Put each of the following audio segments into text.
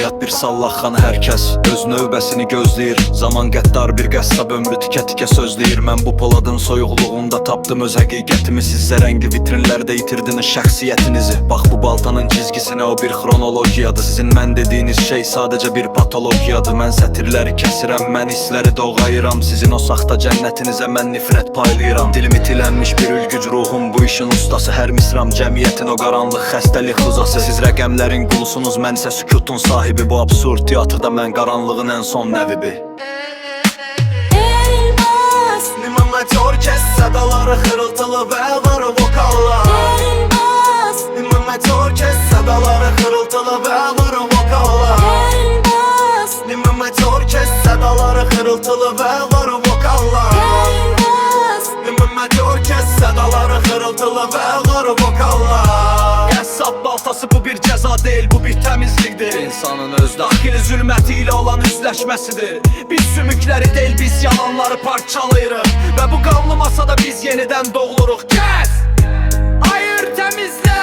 həyat bir sallaxana, hər kəs öz növbəsini gözləyir. Zaman qəddar bir qəssab ömrü tikə-tikə sözləyir. Mən bu poladın soyuqluğunda tapdım öz həqiqətimi. Siz zərəngi vitrinlərdə itirdiniz şəxsiyyətinizi. Bax bu baltanın cizgisinə, o bir xronologiyadır. Sizin mən dediyiniz şey sadəcə bir patologiyadır. Mən sətirləri kəsirəm, mən hissləri doğayıram. Sizin o saxta cənnətinizə mən nifrət paylayıram. Dilim itilənmiş bir ülgüc ruhum bu işin ustası. Hər misram cəmiyyətin o qaranlıq xəstəlik xuzası. Siz rəqəmlərin qulusunuz, mən isə sükutun sahibi. Bu absurd teatrda mən qaranlığın ən son nəvibi. Elmas Limonatör kəs sədaları xırıltılı və ağır vokallar. Elmas Limonatör kəs sədaları xırıltılı və ağır vokallar. Elmas Limonatör kəs sədaları xırıltılı və ağır vokallar. Elmas Limonatör kəs sədaları xırıltılı və ağır vokallar. Qəssab baltası bu bir cəza deyil, bu bir təmizlikdir. İnsanın öz daxili zülməti ilə olan üzləşməsidir. Biz sümükləri deyil, biz yalanları parçalayırıq. Və bu qanlı masada biz yenidən doğuluruq. Kəs! Ayır, təmizlə!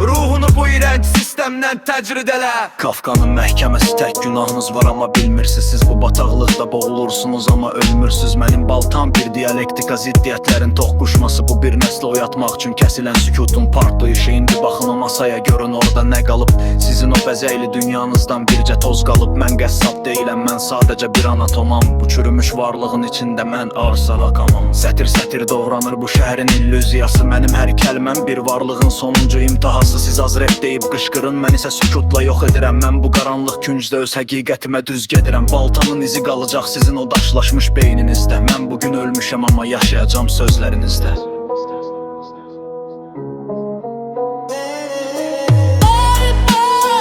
Ruhunu bu iğrənc sistemdən təcrid elə. Kafkanın məhkəməsi tək günahınız var amma bilmirsiniz. Siz bu bataqlıqda boğulursunuz amma ölmürsünüz. Mənim baltam bir dialektika ziddiyyətlərin toqquşması. Bu bir nəsli oyatmaq üçün kəsilən sükutun partlayışı. İndi baxın o masaya, görün orada nə qalıb. Sizin o bəzəkli dünyanızdan bircə toz qalıb. Mən qəssab deyiləm, mən sadəcə bir anatomam. Bu çürümüş varlığın içində mən arsa rakamam. Sətir-sətir doğranır bu şəhərin illüziyası. Mənim hər kəlməm bir varlığın sonuncu imtihası. Siz az rep deyib qışqırın, mən isə sükutla yox edirəm. Mən bu qaranlıq küncdə öz həqiqətimə düz gedirəm. Baltanın izi qalacaq sizin o daşlaşmış beyninizdə. Mən bugün ölmüşəm amma yaşayacam sözlərinizdə.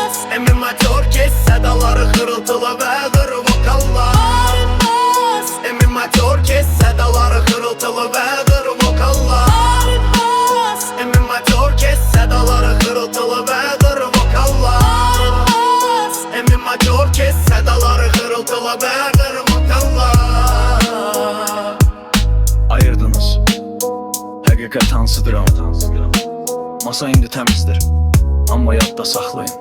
Elmas Limonatör kes sədaları xırıltılı və ağır vokallar. Elmas Limonatör kes sədaları xırıltılı və ağır vokallar. Elmas Limonatör kes sədaları xırıltılı və ağır vokallar. Elmas Limonatör kes sədaları xırıltılı və ağır vokallar. Ayırdınız. Həqiqət hansıdır amma? Masa indi təmizdir, amma yadda saxlayın.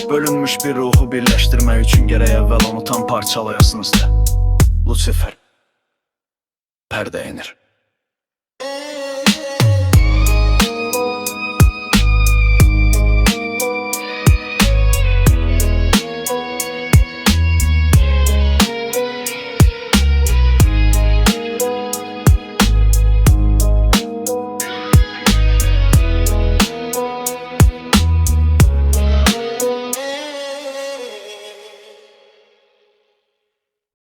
Bölünmüş bir ruhu birləşdirmək üçün gərək əvvəl onu tam parçalayasınız da. Lucifer pərdə enir.